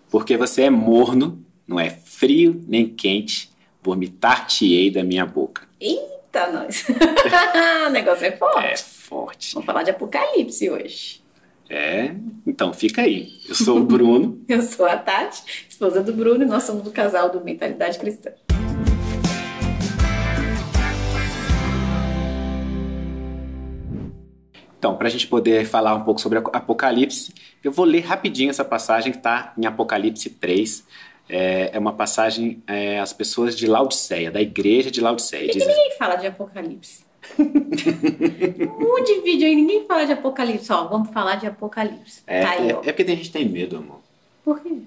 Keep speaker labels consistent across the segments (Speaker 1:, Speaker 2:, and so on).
Speaker 1: Porque você é morno, não é frio nem quente, vomitar-te-ei da minha boca.
Speaker 2: Eita, nós. O negócio é
Speaker 1: É
Speaker 2: forte.
Speaker 1: forte.
Speaker 2: Vamos falar de Apocalipse hoje.
Speaker 1: Então fica aí. Eu sou o Bruno.
Speaker 2: Eu sou a Tati, esposa do Bruno, e nós somos do casal do Mentalidade Cristã.
Speaker 1: Então, para a gente poder falar um pouco sobre Apocalipse, eu vou ler rapidinho essa passagem que está em Apocalipse 3. É uma passagem, as pessoas de Laodiceia, da igreja de Laodiceia.
Speaker 2: Por que ninguém fala de Apocalipse? Um monte de vídeo aí, ninguém fala de Apocalipse. Ó, vamos falar de Apocalipse. Tá aí, ó.
Speaker 1: É porque a gente tem medo, amor.
Speaker 2: Por quê?
Speaker 1: Não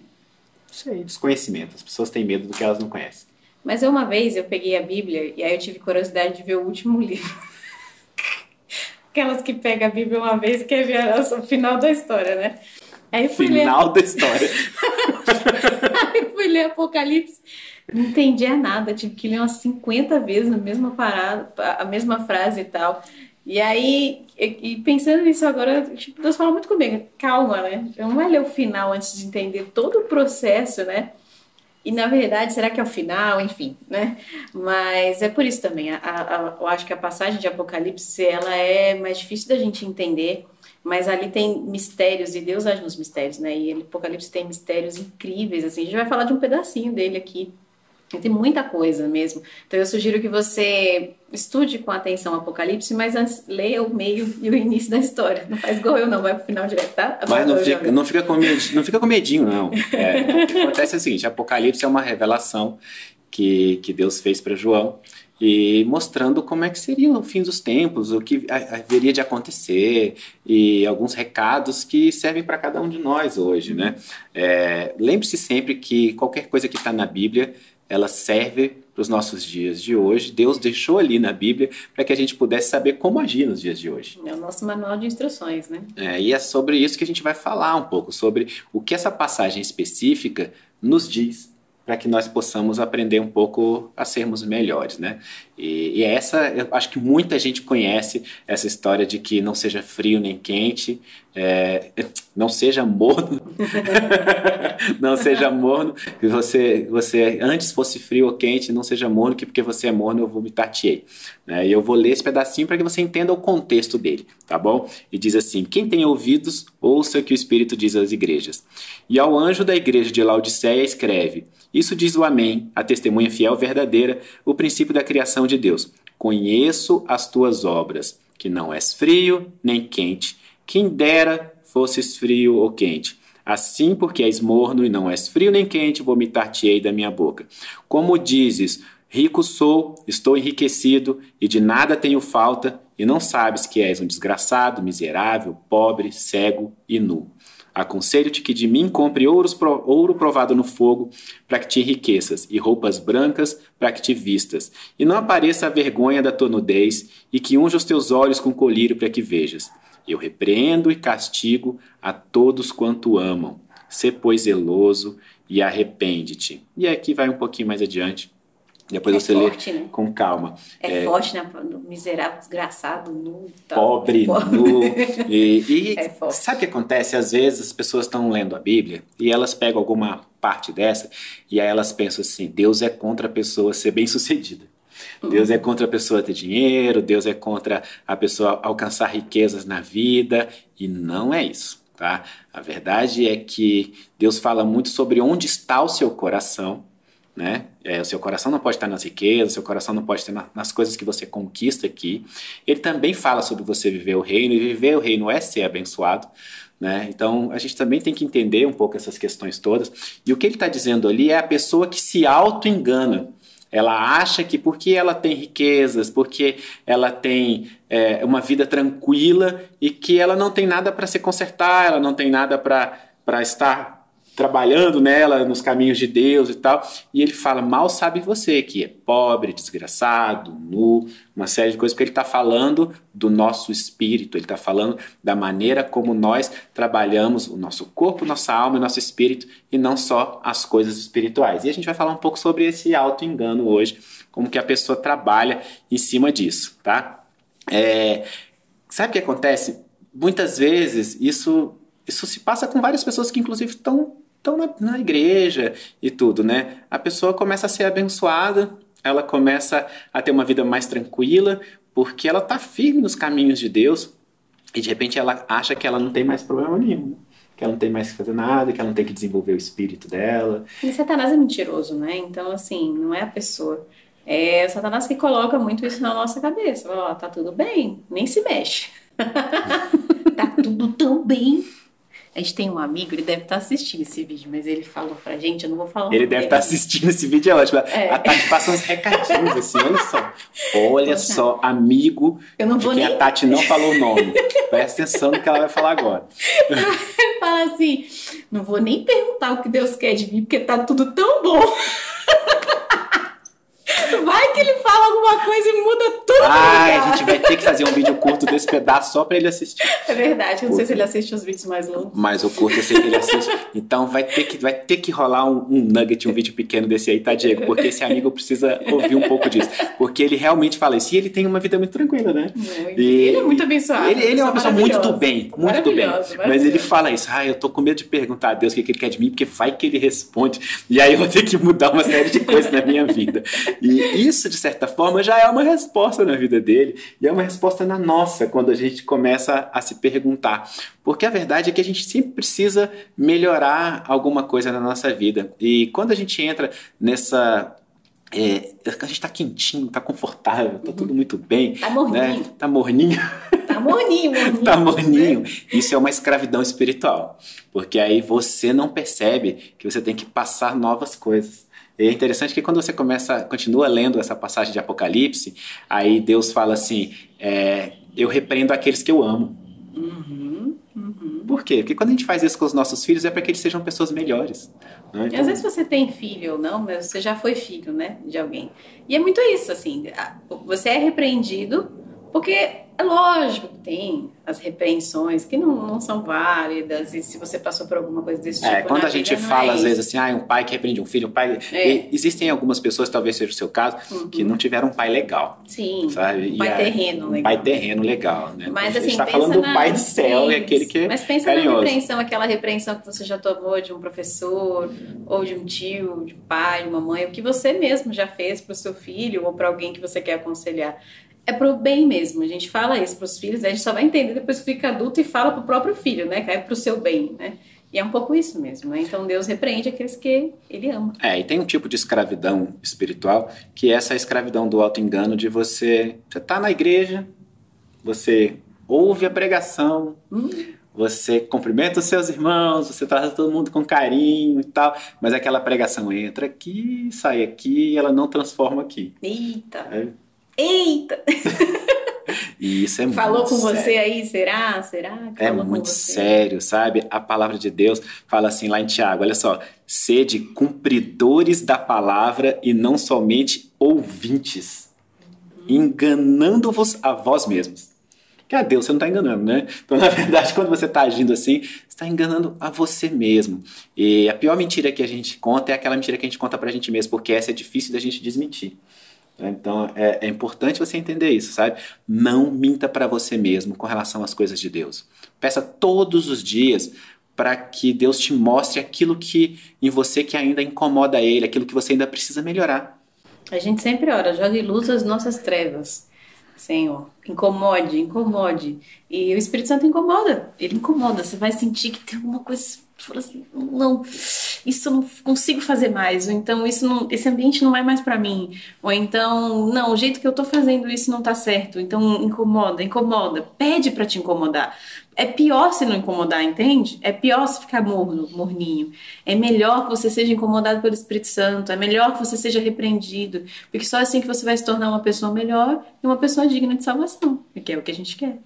Speaker 1: sei, desconhecimento. As pessoas têm medo do que elas não conhecem.
Speaker 2: Mas uma vez eu peguei a Bíblia e aí eu tive curiosidade de ver o último livro. Aquelas que pegam a Bíblia uma vez e quer ver o final da história, né? Aí eu fui
Speaker 1: Final da história.
Speaker 2: Aí fui ler Apocalipse, não entendia nada, tive que ler umas 50 vezes a mesma parada, a mesma frase e tal. E aí, e pensando nisso agora, tipo, Deus fala muito comigo, calma, né? Não vai ler o final antes de entender todo o processo, né? E na verdade, será que é o final? Enfim, né? Mas é por isso também. Eu acho que a passagem de Apocalipse ela é mais difícil da gente entender, mas ali tem mistérios e Deus age nos mistérios, né? E Apocalipse tem mistérios incríveis, assim. A gente vai falar de um pedacinho dele aqui. Tem muita coisa mesmo. Então eu sugiro que você estude com atenção o Apocalipse, mas antes leia o meio e o início da história. Não faz igual eu, não. Vai pro final direto, tá?
Speaker 1: Mas não fica com medinho, não. O que acontece é o seguinte, Apocalipse é uma revelação que Deus fez para João, e mostrando como é que seria o fim dos tempos, o que haveria de acontecer, e alguns recados que servem para cada um de nós hoje, né? Lembre-se sempre que qualquer coisa que está na Bíblia, ela serve para os nossos dias de hoje. Deus deixou ali na Bíblia para que a gente pudesse saber como agir nos dias de hoje.
Speaker 2: É o nosso manual de instruções, né?
Speaker 1: E é sobre isso que a gente vai falar um pouco, sobre o que essa passagem específica nos diz, para que nós possamos aprender um pouco a sermos melhores, né? E essa, eu acho que muita gente conhece essa história de que não seja frio nem quente, não seja morno, não seja morno, que você antes fosse frio ou quente, não seja morno, que porque você é morno eu vomitar-te-ei. E eu vou ler esse pedacinho para que você entenda o contexto dele, tá bom? E diz assim: quem tem ouvidos, ouça o que o Espírito diz às igrejas. E ao anjo da igreja de Laodiceia escreve: isso diz o Amém, a testemunha fiel verdadeira, o princípio da criação de Deus. Conheço as tuas obras, que não és frio nem quente. Quem dera fosses frio ou quente. Assim, porque és morno e não és frio nem quente, vomitar-te-ei da minha boca. Como dizes, rico sou, estou enriquecido e de nada tenho falta, e não sabes que és um desgraçado, miserável, pobre, cego e nu. Aconselho-te que de mim compre ouro provado no fogo, para que te enriqueças, e roupas brancas, para que te vistas. E não apareça a vergonha da tua nudez, e que unja os teus olhos com colírio, para que vejas. Eu repreendo e castigo a todos quanto amam. Sê, pois, zeloso e arrepende-te. E aqui vai um pouquinho mais adiante. Depois você
Speaker 2: forte,
Speaker 1: lê
Speaker 2: né?
Speaker 1: com calma.
Speaker 2: Forte, né? Miserável, desgraçado, nu.
Speaker 1: Pobre, nu. E
Speaker 2: forte.
Speaker 1: sabe o que acontece? Às vezes as pessoas estão lendo a Bíblia e elas pegam alguma parte dessa e aí elas pensam assim: Deus é contra a pessoa ser bem-sucedida. Deus é contra a pessoa ter dinheiro, Deus é contra a pessoa alcançar riquezas na vida, e não é isso, tá? A verdade é que Deus fala muito sobre onde está o seu coração, né? O seu coração não pode estar nas riquezas, o seu coração não pode estar nas coisas que você conquista aqui. Ele também fala sobre você viver o reino, e viver o reino é ser abençoado, né? Então a gente também tem que entender um pouco essas questões todas, e o que ele está dizendo ali é a pessoa que se auto-engana. Ela acha que porque ela tem riquezas, porque ela tem uma vida tranquila, e que ela não tem nada para se consertar, ela não tem nada para estar trabalhando nela, nos caminhos de Deus e tal. E ele fala: mal sabe você que é pobre, desgraçado, nu, uma série de coisas, porque ele está falando do nosso espírito, ele está falando da maneira como nós trabalhamos o nosso corpo, nossa alma e nosso espírito, e não só as coisas espirituais. E a gente vai falar um pouco sobre esse auto-engano hoje, como que a pessoa trabalha em cima disso, tá? Sabe o que acontece? Muitas vezes isso se passa com várias pessoas que inclusive estão estão na igreja e tudo, né? A pessoa começa a ser abençoada, ela começa a ter uma vida mais tranquila, porque ela está firme nos caminhos de Deus e de repente ela acha que ela não tem mais problema nenhum, né? Que ela não tem mais que fazer nada, que ela não tem que desenvolver o espírito dela.
Speaker 2: E Satanás é mentiroso, né? Então, assim, não é a pessoa. É o Satanás que coloca muito isso na nossa cabeça. Fala, ó, tá tudo bem, nem se mexe. Tá tudo tão bem. A gente tem um amigo, ele deve estar assistindo esse vídeo, mas ele falou pra gente, eu não vou falar o
Speaker 1: Ele
Speaker 2: nome
Speaker 1: deve
Speaker 2: dele.
Speaker 1: estar assistindo esse vídeo, é ótimo.
Speaker 2: É.
Speaker 1: A Tati passa uns recadinhos assim, olha só. Olha só, amigo
Speaker 2: Eu não
Speaker 1: de
Speaker 2: vou
Speaker 1: quem
Speaker 2: nem-
Speaker 1: a Tati não falou o nome. Presta atenção no que ela vai falar agora.
Speaker 2: Ele fala assim, não vou nem perguntar o que Deus quer de mim, porque tá tudo tão bom. Vai que ele fala alguma coisa e muda tudo.
Speaker 1: A gente vai ter que fazer um vídeo curto desse pedaço só pra ele assistir.
Speaker 2: É verdade, eu não sei se ele assiste os vídeos mais longos.
Speaker 1: Mas o curto eu sei que ele assiste. Então vai ter que rolar um nugget, um vídeo pequeno desse aí, tá, Diego? Porque esse amigo precisa ouvir um pouco disso. Porque ele realmente fala isso. E ele tem uma vida muito tranquila, né?
Speaker 2: Ele é muito abençoado.
Speaker 1: Ele é uma pessoa muito do bem, muito do bem.
Speaker 2: Maravilhoso,
Speaker 1: Mas ele
Speaker 2: maravilhoso.
Speaker 1: fala isso. Eu tô com medo de perguntar a Deus o que ele quer de mim, porque vai que ele responde. E aí eu vou ter que mudar uma série de coisas na minha vida. E isso, de certa forma, já é uma resposta na vida dele. E é uma resposta na nossa, quando a gente começa a se perguntar. Porque a verdade é que a gente sempre precisa melhorar alguma coisa na nossa vida. E quando a gente entra nessa... a gente tá quentinho, tá confortável, tá tudo muito bem.
Speaker 2: Tá morninho.
Speaker 1: Né? Tá morninho.
Speaker 2: Tá morninho.
Speaker 1: Tá morninho. Isso é uma escravidão espiritual. Porque aí você não percebe que você tem que passar novas coisas. E é interessante que quando você continua lendo essa passagem de Apocalipse, aí Deus fala assim, eu repreendo aqueles que eu amo. Por quê? Porque quando a gente faz isso com os nossos filhos é para que eles sejam pessoas melhores. Né?
Speaker 2: E
Speaker 1: Então,
Speaker 2: às vezes você tem filho ou não, mas você já foi filho, né, de alguém. E é muito isso, assim, você é repreendido porque é lógico que tem as repreensões que não são válidas e se você passou por alguma coisa desse tipo
Speaker 1: quando
Speaker 2: na
Speaker 1: a gente
Speaker 2: vida, não
Speaker 1: fala
Speaker 2: é
Speaker 1: às
Speaker 2: isso.
Speaker 1: vezes assim, um pai que repreende um filho, um pai... Existem algumas pessoas, talvez seja o seu caso, que não tiveram um pai legal.
Speaker 2: Sim,
Speaker 1: Sabe?
Speaker 2: um pai terreno legal.
Speaker 1: Pai terreno legal, né?
Speaker 2: Mas
Speaker 1: a gente
Speaker 2: assim,
Speaker 1: está
Speaker 2: pensa
Speaker 1: falando do
Speaker 2: na...
Speaker 1: pai do céu, é
Speaker 2: Isso.
Speaker 1: aquele que é
Speaker 2: Mas pensa
Speaker 1: carinhoso.
Speaker 2: na repreensão, aquela repreensão que você já tomou de um professor, ou de um tio, de um pai, de uma mãe, o que você mesmo já fez para o seu filho ou para alguém que você quer aconselhar. É pro bem mesmo, a gente fala isso pros filhos, a gente só vai entender depois que fica adulto e fala pro próprio filho, né? Que é pro seu bem, né? E é um pouco isso mesmo, né? Então Deus repreende aqueles que Ele ama.
Speaker 1: E tem um tipo de escravidão espiritual, que é essa escravidão do auto-engano de você tá na igreja, você ouve a pregação, você cumprimenta os seus irmãos, você trata todo mundo com carinho e tal, mas aquela pregação entra aqui, sai aqui e ela não transforma aqui.
Speaker 2: Eita!
Speaker 1: É.
Speaker 2: Eita!
Speaker 1: E isso é
Speaker 2: Falou
Speaker 1: muito
Speaker 2: com
Speaker 1: sério.
Speaker 2: você aí? Será? Será que
Speaker 1: É
Speaker 2: falou com
Speaker 1: muito
Speaker 2: você?
Speaker 1: sério, sabe? A palavra de Deus fala assim lá em Tiago, olha só, sede cumpridores da palavra e não somente ouvintes, enganando-vos a vós mesmos. Que a Deus você não está enganando, né? Então, na verdade, quando você está agindo assim, você está enganando a você mesmo. E a pior mentira que a gente conta é aquela mentira que a gente conta pra gente mesmo, porque essa é difícil da gente desmentir. Então, é importante você entender isso, sabe? Não minta para você mesmo com relação às coisas de Deus. Peça todos os dias para que Deus te mostre aquilo que em você que ainda incomoda Ele, aquilo que você ainda precisa melhorar.
Speaker 2: A gente sempre ora, jogue luz às nossas trevas. Senhor, incomode, incomode. E o Espírito Santo incomoda, ele incomoda. Você vai sentir que tem alguma coisa, você fala assim, não, isso eu não consigo fazer mais. Ou então, esse ambiente não é mais pra mim. Ou então, não, o jeito que eu tô fazendo isso não tá certo. Então, incomoda, incomoda. Pede pra te incomodar. É pior se não incomodar, entende? É pior se ficar morninho. É melhor que você seja incomodado pelo Espírito Santo. É melhor que você seja repreendido. Porque só assim que você vai se tornar uma pessoa melhor e uma pessoa digna de salvação. Que é o que a gente quer.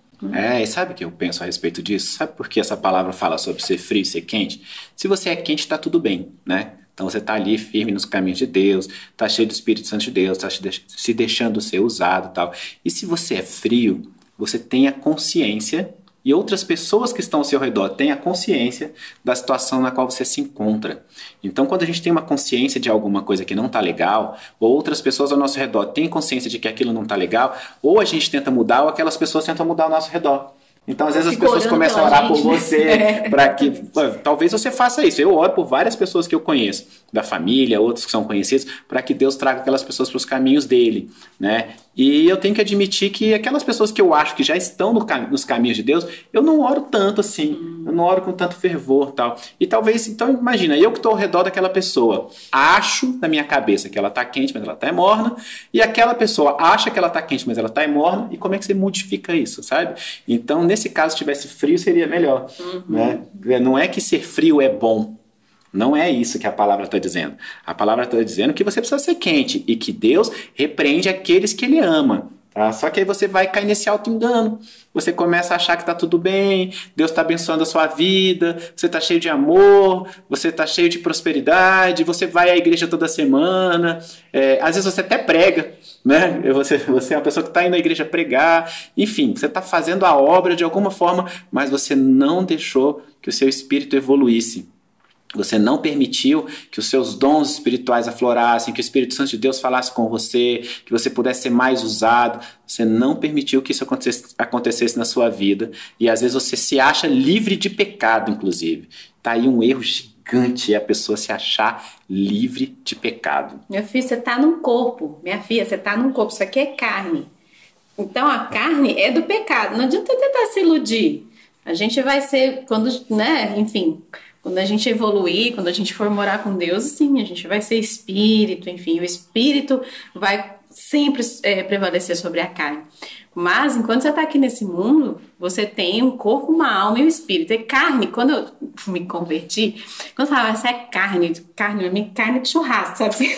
Speaker 1: E sabe o que eu penso a respeito disso? Sabe por que essa palavra fala sobre ser frio e ser quente? Se você é quente, tá tudo bem, né? Então você tá ali firme nos caminhos de Deus, tá cheio do Espírito Santo de Deus, tá se deixando ser usado e tal. E se você é frio, você tem a consciência e outras pessoas que estão ao seu redor têm a consciência da situação na qual você se encontra. Então, quando a gente tem uma consciência de alguma coisa que não está legal, ou outras pessoas ao nosso redor têm consciência de que aquilo não está legal, ou a gente tenta mudar, ou aquelas pessoas tentam mudar ao nosso redor. Então, às vezes as
Speaker 2: Fico
Speaker 1: pessoas
Speaker 2: orando
Speaker 1: começam a
Speaker 2: pela
Speaker 1: orar por
Speaker 2: gente.
Speaker 1: você, para que... Talvez você faça isso. Eu oro por várias pessoas que eu conheço, da família, outros que são conhecidos, para que Deus traga aquelas pessoas para os caminhos dele, né? E eu tenho que admitir que aquelas pessoas que eu acho que já estão nos caminhos de Deus, eu não oro tanto assim, eu não oro com tanto fervor, tal. E talvez, então imagina, eu que estou ao redor daquela pessoa, acho na minha cabeça que ela está quente, mas ela está morna, e aquela pessoa acha que ela está quente, mas ela está morna, e como é que você modifica isso, sabe? Então, nesse caso, se tivesse frio, seria melhor, né? Não é que ser frio é bom, não é isso que a palavra está dizendo. A palavra está dizendo que você precisa ser quente e que Deus repreende aqueles que Ele ama. Tá? Só que aí você vai cair nesse auto-engano. Você começa a achar que está tudo bem, Deus está abençoando a sua vida, você está cheio de amor, você está cheio de prosperidade, você vai à igreja toda semana, às vezes você até prega, né? Você é uma pessoa que está indo à igreja pregar, enfim, você está fazendo a obra de alguma forma, mas você não deixou que o seu espírito evoluísse. Você não permitiu que os seus dons espirituais aflorassem, que o Espírito Santo de Deus falasse com você, que você pudesse ser mais usado. Você não permitiu que isso acontecesse na sua vida. E às vezes você se acha livre de pecado, inclusive. Está aí um erro gigante, é a pessoa se achar livre de pecado.
Speaker 2: Meu filho, você está num corpo. Minha filha, você está num corpo. Isso aqui é carne. Então a carne é do pecado. Não adianta tentar se iludir. A gente vai ser, quando, né, enfim... Quando a gente evoluir, quando a gente for morar com Deus, sim, a gente vai ser espírito, enfim, o espírito vai sempre prevalecer sobre a carne. Mas, enquanto você está aqui nesse mundo, você tem um corpo, uma alma e um espírito. E carne, quando eu me converti, quando eu falava, isso é carne, carne de churrasco, sabe?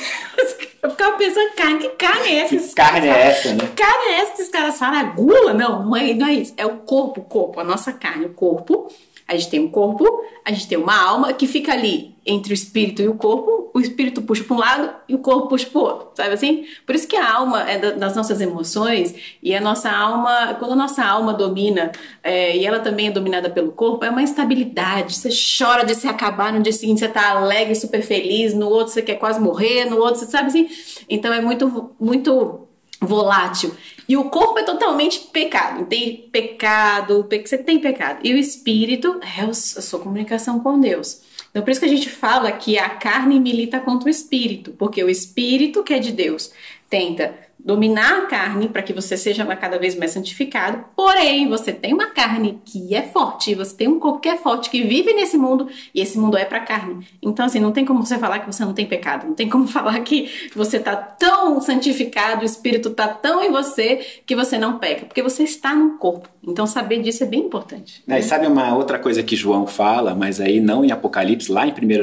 Speaker 2: Eu ficava pensando, que carne é essa?
Speaker 1: Que carne é essa, né?
Speaker 2: Que carne é essa que os caras falam? É gula? Não é isso. É o corpo, a nossa carne, o corpo. A gente tem um corpo, a gente tem uma alma que fica ali entre o espírito e o corpo. O espírito puxa para um lado e o corpo puxa para o outro, sabe assim? Por isso que a alma é das nossas emoções e a nossa alma, quando a nossa alma domina e ela também é dominada pelo corpo, é uma instabilidade. Você chora de se acabar, no dia seguinte você tá alegre, super feliz, no outro você quer quase morrer, no outro você sabe assim? Então é muito volátil. E o corpo é totalmente pecado. Tem pecado, você tem pecado. E o espírito é a sua comunicação com Deus. Então por isso que a gente fala que a carne milita contra o espírito. Porque o espírito, que é de Deus, tenta dominar a carne para que você seja cada vez mais santificado. Porém, você tem uma carne que é forte, você tem um corpo que é forte, que vive nesse mundo, e esse mundo é para carne. Então, assim, não tem como você falar que você não tem pecado, não tem como falar que você tá tão santificado, o Espírito tá tão em você que você não peca, porque você está no corpo. Então, saber disso é bem importante.
Speaker 1: E sabe uma outra coisa que João fala, mas aí não em Apocalipse, lá em 1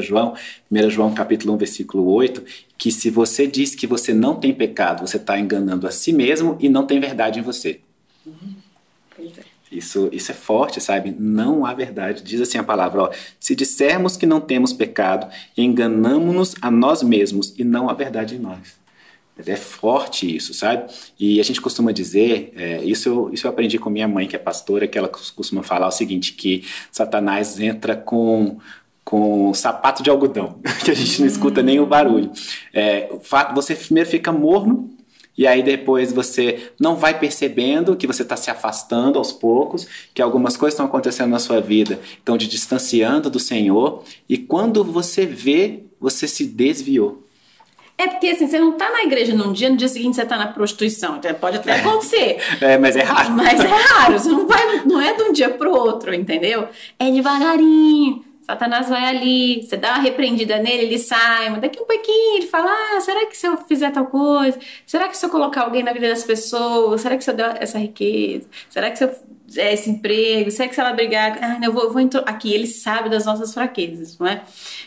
Speaker 1: João capítulo 1, versículo 8, que se você diz que você não tem pecado, você está enganando a si mesmo e não tem verdade em você. Isso é forte, sabe? Não há verdade. Diz assim a palavra, se dissermos que não temos pecado, enganamo-nos a nós mesmos e não há verdade em nós. É forte isso, sabe? E a gente costuma dizer, isso eu aprendi com minha mãe, que é pastora, que ela costuma falar o seguinte, que Satanás entra com sapato de algodão, que a gente não escuta nem o barulho. Você primeiro fica morno, e aí depois você não vai percebendo que você está se afastando aos poucos, que algumas coisas estão acontecendo na sua vida, estão te distanciando do Senhor, e quando você vê, você se desviou.
Speaker 2: É porque assim, você não tá na igreja num dia, no dia seguinte você tá na prostituição. Então, pode até acontecer.
Speaker 1: Mas é raro.
Speaker 2: Mas é raro. Você não é de um dia pro outro, entendeu? É devagarinho. Satanás vai ali, você dá uma repreendida nele, ele sai, mas daqui um pouquinho ele fala, será que se eu fizer tal coisa? Será que se eu colocar alguém na vida das pessoas? Será que se eu der essa riqueza? Será que se eu der esse emprego? Será que se ela brigar? Eu vou aqui, ele sabe das nossas fraquezas, não é?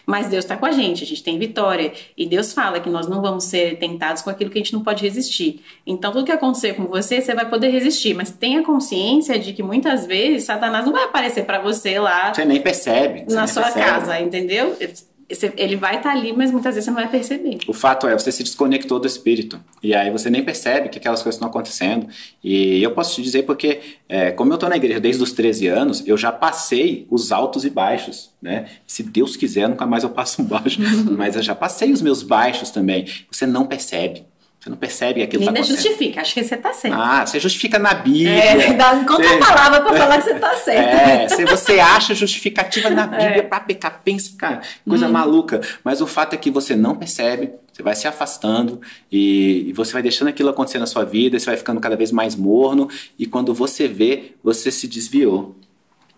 Speaker 2: Mas Deus está com a gente tem vitória. E Deus fala que nós não vamos ser tentados com aquilo que a gente não pode resistir. Então tudo que acontecer com você, você vai poder resistir, mas tenha consciência de que muitas vezes Satanás não vai aparecer para você lá.
Speaker 1: Você nem percebe.
Speaker 2: Na sua casa, entendeu? Ele vai estar ali, mas muitas vezes você não vai perceber.
Speaker 1: O fato é, você se desconectou do Espírito. E aí você nem percebe que aquelas coisas estão acontecendo. E eu posso te dizer porque, como eu estou na igreja desde os 13 anos, eu já passei os altos e baixos, né? Se Deus quiser, nunca mais eu passo um baixo. Mas eu já passei os meus baixos também. Você não percebe. Você não percebe que aquilo
Speaker 2: E
Speaker 1: está
Speaker 2: ainda
Speaker 1: acontecendo.
Speaker 2: justifica, acho que você tá certo.
Speaker 1: Você justifica na Bíblia.
Speaker 2: Conta a palavra pra falar que você tá certo.
Speaker 1: Se você acha justificativa na Bíblia para pecar, pensa, cara, coisa maluca. Mas o fato é que você não percebe, você vai se afastando e você vai deixando aquilo acontecer na sua vida, você vai ficando cada vez mais morno e quando você vê, você se desviou.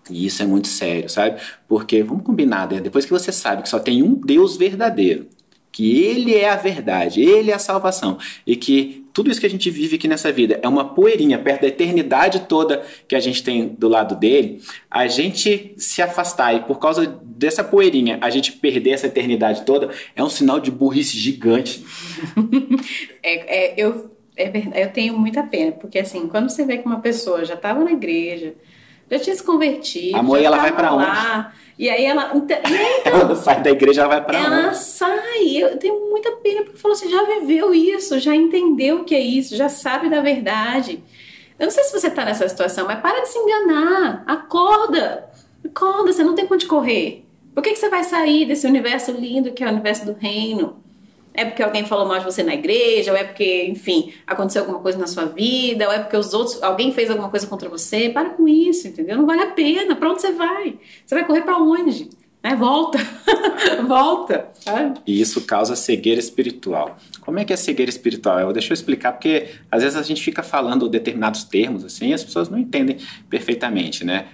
Speaker 1: E isso é muito sério, sabe? Porque, vamos combinar, né? Depois que você sabe que só tem um Deus verdadeiro, que Ele é a verdade, Ele é a salvação, e que tudo isso que a gente vive aqui nessa vida é uma poeirinha perto da eternidade toda que a gente tem do lado dele, a gente se afastar e por causa dessa poeirinha a gente perder essa eternidade toda é um sinal de burrice gigante.
Speaker 2: Eu tenho muita pena, porque assim, quando você vê que uma pessoa já estava na igreja, já tinha se convertido,
Speaker 1: Amor,
Speaker 2: já
Speaker 1: ela vai
Speaker 2: tava
Speaker 1: pra
Speaker 2: lá, e aí ela...
Speaker 1: Ela sai da igreja, ela vai pra
Speaker 2: Ela
Speaker 1: onde?
Speaker 2: sai, eu tenho muita pena, porque falou assim, já viveu isso, já entendeu o que é isso, já sabe da verdade. Eu não sei se você tá nessa situação, mas para de se enganar, acorda, você não tem pra onde correr. Por que você vai sair desse universo lindo que é o universo do reino? É porque alguém falou mal de você na igreja, ou é porque, enfim, aconteceu alguma coisa na sua vida, ou é porque alguém fez alguma coisa contra você. Para com isso, entendeu? Não vale a pena. Pra onde você vai? Você vai correr pra onde? Volta. Volta. Sabe?
Speaker 1: E isso causa cegueira espiritual. Como é que é cegueira espiritual? Deixa eu explicar, porque às vezes a gente fica falando determinados termos assim, e as pessoas não entendem perfeitamente, né?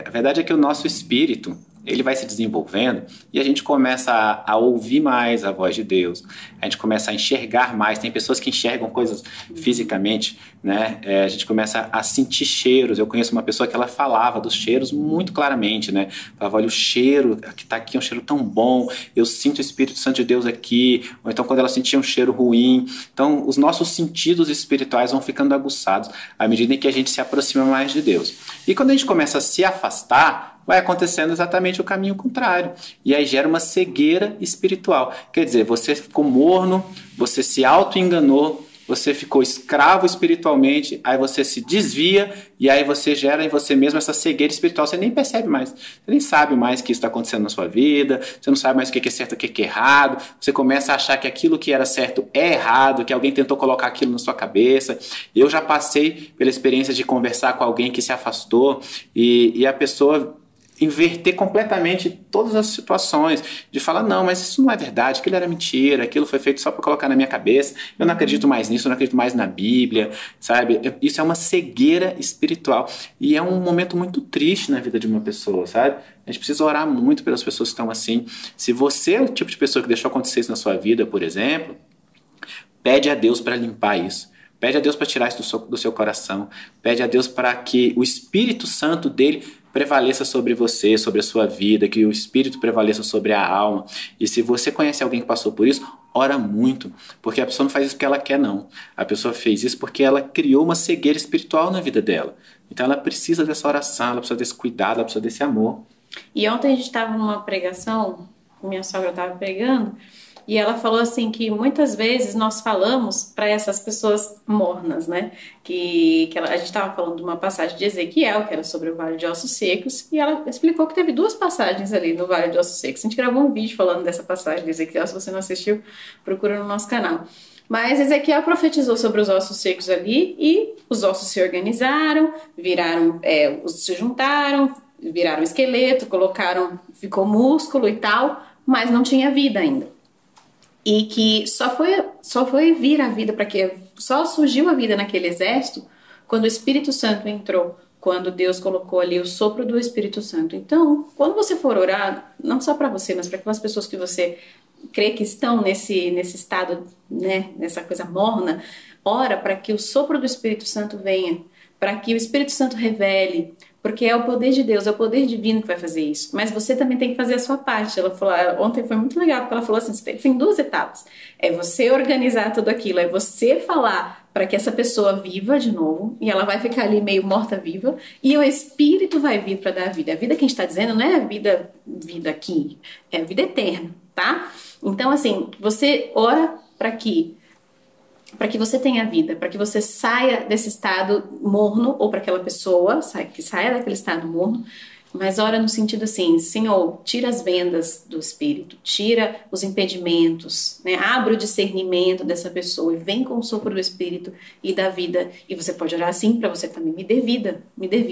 Speaker 1: A verdade é que o nosso espírito, ele vai se desenvolvendo e a gente começa a ouvir mais a voz de Deus, a gente começa a enxergar mais, tem pessoas que enxergam coisas fisicamente, né? A gente começa a sentir cheiros. Eu conheço uma pessoa que ela falava dos cheiros muito claramente, né? Falava, olha, o cheiro que está aqui é um cheiro tão bom, eu sinto o Espírito Santo de Deus aqui, ou então quando ela sentia um cheiro ruim. Então os nossos sentidos espirituais vão ficando aguçados à medida em que a gente se aproxima mais de Deus. E quando a gente começa a se afastar, vai acontecendo exatamente o caminho contrário. E aí gera uma cegueira espiritual. Quer dizer, você ficou morno, você se auto-enganou, você ficou escravo espiritualmente, aí você se desvia e aí você gera em você mesmo essa cegueira espiritual. Você nem percebe mais, você nem sabe mais que isso está acontecendo na sua vida, você não sabe mais o que é certo e o que é errado, você começa a achar que aquilo que era certo é errado, que alguém tentou colocar aquilo na sua cabeça. Eu já passei pela experiência de conversar com alguém que se afastou e a pessoa inverter completamente todas as situações, de falar, não, mas isso não é verdade, aquilo era mentira, aquilo foi feito só para colocar na minha cabeça, eu não acredito mais nisso, eu não acredito mais na Bíblia, sabe? Isso é uma cegueira espiritual e é um momento muito triste na vida de uma pessoa, sabe? A gente precisa orar muito pelas pessoas que estão assim. Se você é o tipo de pessoa que deixou acontecer isso na sua vida, por exemplo, pede a Deus para limpar isso. Pede a Deus para tirar isso do seu coração. Pede a Deus para que o Espírito Santo dele prevaleça sobre você, sobre a sua vida, que o Espírito prevaleça sobre a alma. E se você conhece alguém que passou por isso, ora muito, porque a pessoa não faz isso porque ela quer, não. A pessoa fez isso porque ela criou uma cegueira espiritual na vida dela. Então ela precisa dessa oração, ela precisa desse cuidado, ela precisa desse amor.
Speaker 2: E ontem a gente estava numa pregação, minha sogra estava pregando, e ela falou assim que muitas vezes nós falamos para essas pessoas mornas, né? A gente estava falando de uma passagem de Ezequiel, que era sobre o Vale de Ossos Secos, e ela explicou que teve 2 passagens ali no Vale de Ossos Secos. A gente gravou um vídeo falando dessa passagem de Ezequiel, se você não assistiu, procura no nosso canal. Mas Ezequiel profetizou sobre os ossos secos ali e os ossos se organizaram, se juntaram, viraram esqueleto, ficou músculo e tal, mas não tinha vida ainda. E que só foi vir a vida só surgiu a vida naquele exército quando o Espírito Santo entrou, quando Deus colocou ali o sopro do Espírito Santo. Então, quando você for orar, não só para você, mas para aquelas pessoas que você crê que estão nesse estado, né, nessa coisa morna, ora para que o sopro do Espírito Santo venha, para que o Espírito Santo revele, porque é o poder de Deus, é o poder divino que vai fazer isso. Mas você também tem que fazer a sua parte. Ela falou, ontem foi muito legal, porque ela falou assim, tem 2 etapas. É você organizar tudo aquilo, é você falar para que essa pessoa viva de novo, e ela vai ficar ali meio morta-viva, e o Espírito vai vir para dar vida. A vida que a gente está dizendo não é a vida aqui, é a vida eterna, tá? Então, assim, você ora para que você tenha vida, para que você saia desse estado morno, ou para aquela pessoa que saia daquele estado morno, Mas ora no sentido assim, Senhor, tira as vendas do espírito, tira os impedimentos, né? Abre o discernimento dessa pessoa e vem com o sopro do espírito e da vida. E você pode orar assim para você também, me dê vida,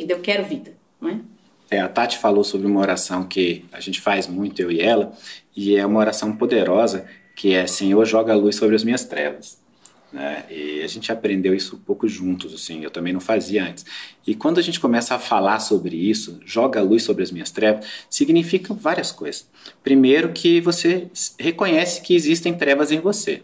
Speaker 2: eu quero vida, não é?
Speaker 1: A Tati falou sobre uma oração que a gente faz muito, eu e ela, e é uma oração poderosa, que é Senhor, joga a luz sobre as minhas trevas. Né? E a gente aprendeu isso um pouco juntos, assim, eu também não fazia antes. E quando a gente começa a falar sobre isso, joga a luz sobre as minhas trevas, significa várias coisas. Primeiro que você reconhece que existem trevas em você.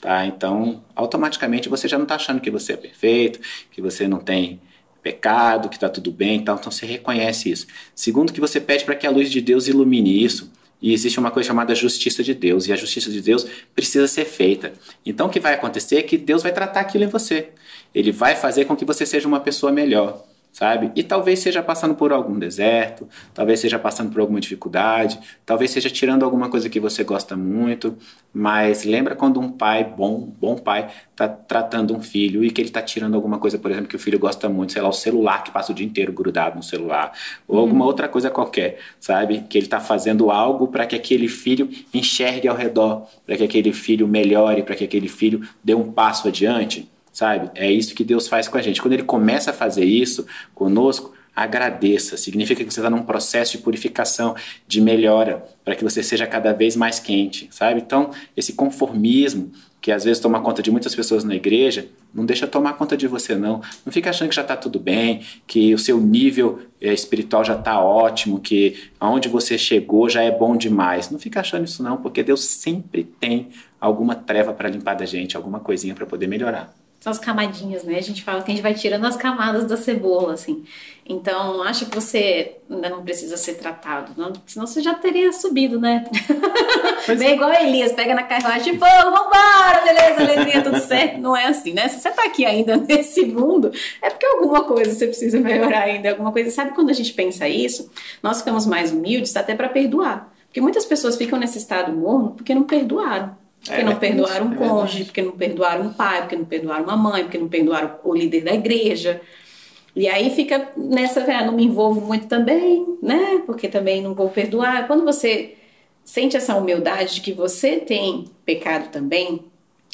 Speaker 1: Tá? Então, automaticamente você já não está achando que você é perfeito, que você não tem pecado, que está tudo bem, então você reconhece isso. Segundo, que você pede para que a luz de Deus ilumine isso, e existe uma coisa chamada justiça de Deus, e a justiça de Deus precisa ser feita. Então o que vai acontecer é que Deus vai tratar aquilo em você. Ele vai fazer com que você seja uma pessoa melhor, sabe? E talvez seja passando por algum deserto, talvez seja passando por alguma dificuldade, talvez seja tirando alguma coisa que você gosta muito, mas lembra quando um pai, bom pai, está tratando um filho e que ele está tirando alguma coisa, por exemplo, que o filho gosta muito, sei lá, o celular, que passa o dia inteiro grudado no celular, ou alguma outra coisa qualquer, sabe? Que ele está fazendo algo para que aquele filho enxergue ao redor, para que aquele filho melhore, para que aquele filho dê um passo adiante. Sabe? É isso que Deus faz com a gente. Quando Ele começa a fazer isso conosco, agradeça. Significa que você está num processo de purificação, de melhora, para que você seja cada vez mais quente, sabe? Então, esse conformismo que às vezes toma conta de muitas pessoas na igreja, não deixa tomar conta de você, não. Não fica achando que já está tudo bem, que o seu nível espiritual já está ótimo, que aonde você chegou já é bom demais. Não fica achando isso, não, porque Deus sempre tem alguma treva para limpar da gente, alguma coisinha para poder melhorar.
Speaker 2: São as camadinhas, né? A gente fala que a gente vai tirando as camadas da cebola, assim. Então, acho que você ainda não precisa ser tratado, não? Senão você já teria subido, né? Bem igual a Elias, pega na carruagem de fogo, vambora, beleza, alegria, tudo certo. Não é assim, né? Se você tá aqui ainda nesse mundo, é porque alguma coisa você precisa melhorar ainda, alguma coisa. Sabe quando a gente pensa isso, nós ficamos mais humildes até para perdoar. Porque muitas pessoas ficam nesse estado morno porque não perdoaram. Porque não perdoaram um cônjuge, porque não perdoaram um pai, porque não perdoaram uma mãe, porque não perdoaram o líder da igreja. E aí fica nessa, não me envolvo muito também, né? Porque também não vou perdoar. Quando você sente essa humildade de que você tem pecado também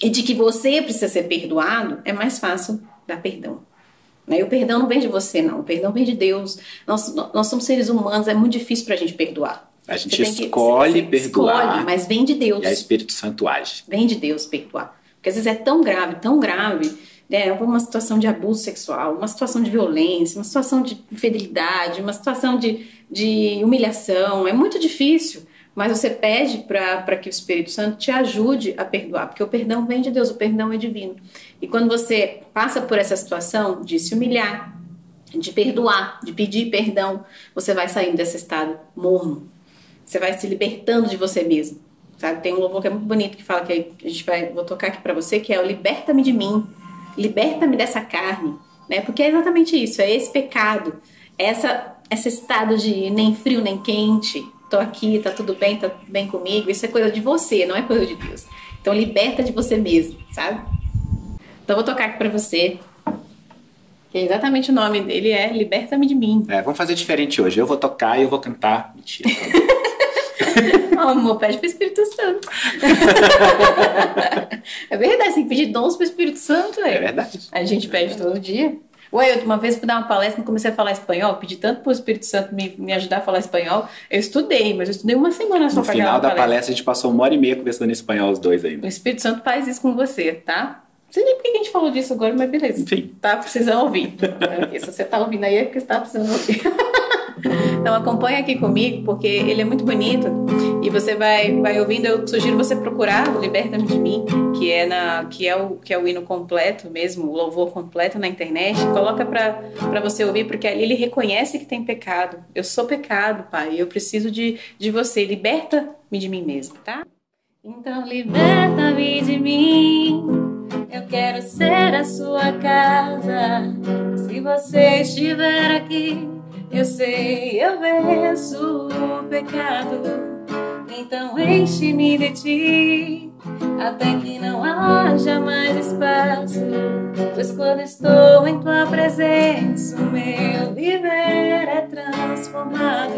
Speaker 2: e de que você precisa ser perdoado, é mais fácil dar perdão. E o perdão não vem de você, não. O perdão vem de Deus. Nós somos seres humanos, é muito difícil pra gente perdoar.
Speaker 1: A gente escolhe perdoar,
Speaker 2: escolhe, mas vem de Deus.
Speaker 1: E o Espírito Santo age.
Speaker 2: Vem de Deus perdoar. Porque às vezes é tão grave, né? Uma situação de abuso sexual, uma situação de violência, uma situação de infidelidade, uma situação de humilhação. É muito difícil, mas você pede para que o Espírito Santo te ajude a perdoar, porque o perdão vem de Deus, o perdão é divino. E quando você passa por essa situação de se humilhar, de perdoar, de pedir perdão, você vai saindo desse estado morno. Você vai se libertando de você mesmo, sabe? Tem um louvor que é muito bonito que fala que vou tocar aqui pra você, que é o liberta-me de mim, liberta-me dessa carne, né? Porque é exatamente isso, é esse pecado, esse estado de nem frio nem quente, tô aqui, tá tudo bem comigo, isso é coisa de você, não é coisa de Deus. Então liberta de você mesmo, sabe? Então eu vou tocar aqui pra você, que é exatamente o nome dele, é Liberta-me de mim.
Speaker 1: Vamos fazer diferente hoje, eu vou tocar e eu vou cantar. Mentira.
Speaker 2: Oh, amor, pede pro Espírito Santo. É verdade, tem que pedir dons pro Espírito Santo.
Speaker 1: É verdade.
Speaker 2: A gente pede todo dia. Ué, uma vez fui dar uma palestra e comecei a falar espanhol, pedi tanto pro Espírito Santo me ajudar a falar espanhol. Eu estudei, mas eu estudei uma semana só pra
Speaker 1: No final da palestra a gente passou 1h30 conversando em espanhol os dois ainda.
Speaker 2: O Espírito Santo faz isso com você, tá? Não sei nem por que a gente falou disso agora, mas beleza.
Speaker 1: Enfim.
Speaker 2: Tá precisando ouvir. Se você tá ouvindo aí é porque você tá precisando ouvir. Então acompanha aqui comigo, porque ele é muito bonito e você vai ouvindo. Eu sugiro você procurar o Liberta-me de Mim, que é o hino completo mesmo, o louvor completo na internet. Coloca pra você ouvir, porque ali ele reconhece que tem pecado. Eu sou pecado, Pai, eu preciso de você. Liberta-me de mim mesmo, tá? Então liberta-me de mim, eu quero ser a sua casa. Se você estiver aqui, eu sei, eu venço o pecado. Então enche-me de ti, até que não haja mais espaço. Pois quando estou em tua presença, o meu viver é transformado. transformado.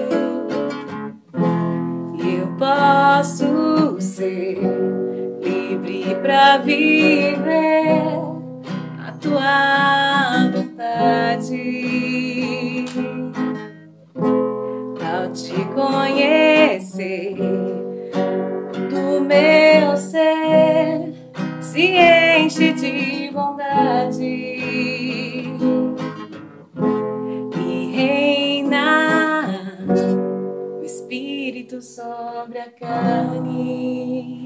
Speaker 2: E eu posso ser livre para viver a tua vontade. Ao te conhecer, do meu ser se enche de bondade e reina o Espírito sobre a carne.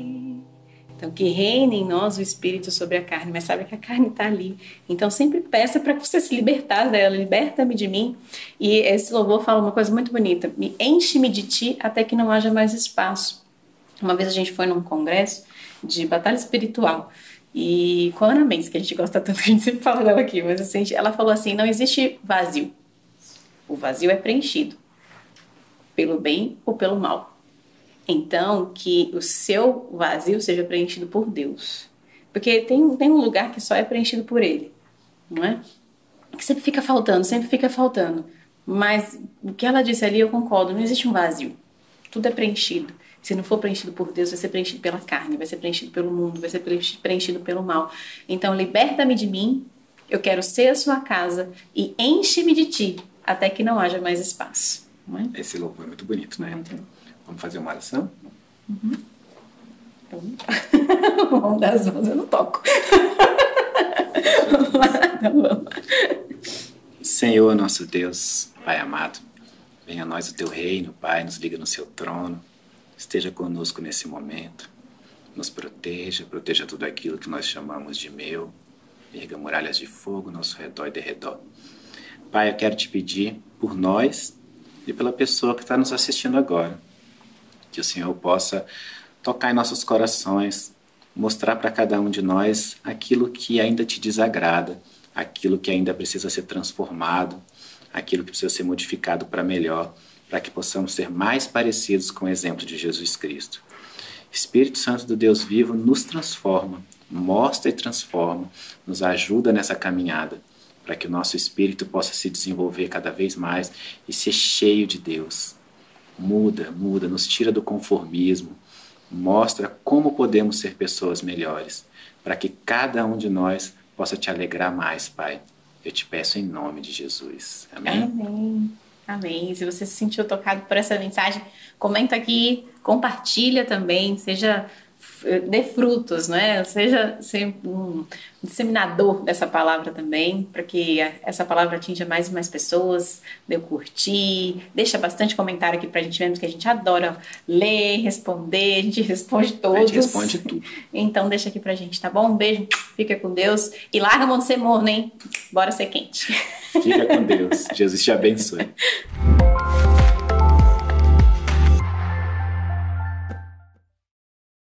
Speaker 2: Então, que reine em nós o Espírito sobre a carne, mas sabe que a carne está ali. Então, sempre peça para que você se libertar dela. Liberta-me de mim. E esse louvor fala uma coisa muito bonita. Enche-me de ti até que não haja mais espaço. Uma vez a gente foi num congresso de batalha espiritual. E com a Ana Mendes, que a gente gosta tanto, que a gente sempre fala dela aqui. Mas assim, ela falou assim, não existe vazio. O vazio é preenchido pelo bem ou pelo mal. Então, que o seu vazio seja preenchido por Deus. Porque tem um lugar que só é preenchido por Ele, não é? Que sempre fica faltando, sempre fica faltando. Mas o que ela disse ali, eu concordo, não existe um vazio. Tudo é preenchido. Se não for preenchido por Deus, vai ser preenchido pela carne, vai ser preenchido pelo mundo, vai ser preenchido pelo mal. Então, liberta-me de mim, eu quero ser a sua casa e enche-me de ti, até que não haja mais espaço. Não é?
Speaker 1: Esse louvor é muito bonito, né? Vamos fazer uma oração?
Speaker 2: Uhum. Então, vamos dar as mãos, eu não toco. Então, vamos.
Speaker 1: Senhor, nosso Deus, Pai amado, venha a nós o teu reino, Pai, nos liga no seu trono, esteja conosco nesse momento, nos proteja tudo aquilo que nós chamamos de meu, erga muralhas de fogo ao nosso redor e derredor. Pai, eu quero te pedir por nós e pela pessoa que está nos assistindo agora, que o Senhor possa tocar em nossos corações, mostrar para cada um de nós aquilo que ainda te desagrada, aquilo que ainda precisa ser transformado, aquilo que precisa ser modificado para melhor, para que possamos ser mais parecidos com o exemplo de Jesus Cristo. Espírito Santo do Deus vivo nos transforma, mostra e transforma, nos ajuda nessa caminhada, para que o nosso espírito possa se desenvolver cada vez mais e ser cheio de Deus. Muda, nos tira do conformismo, mostra como podemos ser pessoas melhores, para que cada um de nós possa te alegrar mais, Pai. Eu te peço em nome de Jesus. Amém?
Speaker 2: Amém. Amém. Se você se sentiu tocado por essa mensagem, comenta aqui, compartilha também, dê frutos, não é? Seja um disseminador dessa palavra também, para que essa palavra atinja mais e mais pessoas, dê curtir, deixa bastante comentário aqui pra gente ver, porque a gente adora ler, responder, a gente responde todos.
Speaker 1: A gente responde tudo.
Speaker 2: Então deixa aqui pra gente, tá bom? Um beijo, fica com Deus e larga a mão de ser morno, hein? Bora ser quente.
Speaker 1: Fica com Deus. Jesus te abençoe.